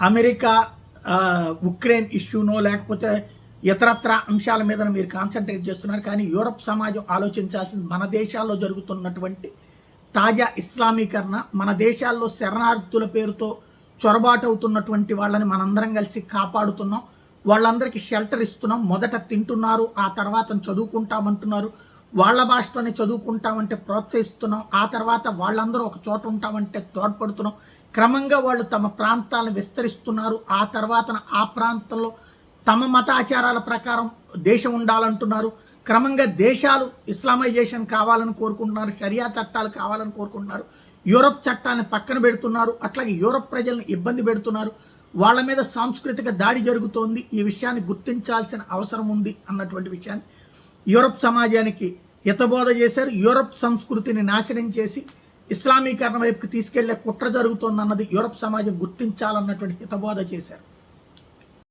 America Ukraine ఇష్యూనో లేకపోతే ఇతరత్ర అంశాల మీద మీరు కాన్సన్ట్రేట్ చేస్తున్నారు. కానీ యూరప్ సమాజం ఆలోచించాల్సింది మన దేశాల్లో జరుగుతున్నటువంటి తాజా ఇస్లామీకరణ, మన దేశాల్లో శరణార్థుల పేరుతో చొరబాటు అవుతున్నటువంటి వాళ్ళని మనందరం కలిసి కాపాడుతున్నాం. వాళ్ళందరికీ షెల్టర్ ఇస్తున్నాం. మొదట తింటున్నారు, ఆ తర్వాత చదువుకుంటామంటున్నారు. వాళ్ళ భాషలోనే చదువుకుంటామంటే ప్రోత్సహిస్తున్నాం. ఆ తర్వాత వాళ్ళందరూ ఒక చోట ఉంటామంటే తోడ్పడుతున్నాం. క్రమంగా వాళ్ళు తమ ప్రాంతాలను విస్తరిస్తున్నారు. ఆ తర్వాత ఆ ప్రాంతంలో తమ మత ఆచారాల ప్రకారం దేశం ఉండాలంటున్నారు. క్రమంగా దేశాలు ఇస్లామైజేషన్ కావాలని కోరుకుంటున్నారు. షరియా చట్టాలు కావాలని కోరుకుంటున్నారు. యూరప్ చట్టాన్ని పక్కన పెడుతున్నారు. అట్లాగే యూరప్ ప్రజలను ఇబ్బంది పెడుతున్నారు. వాళ్ళ మీద సాంస్కృతిక దాడి జరుగుతోంది. ఈ విషయాన్ని గుర్తించాల్సిన అవసరం ఉంది అన్నటువంటి విషయాన్ని యూరప్ సమాజానికి హితబోధ చేశారు. యూరప్ సంస్కృతిని నాశనం చేసి ఇస్లామీకరణ వైపుకి తీసుకెళ్లే కుట్ర జరుగుతోందన్నది యూరప్ సమాజం గుర్తించాలన్నటువంటి హితబోధ చేశారు.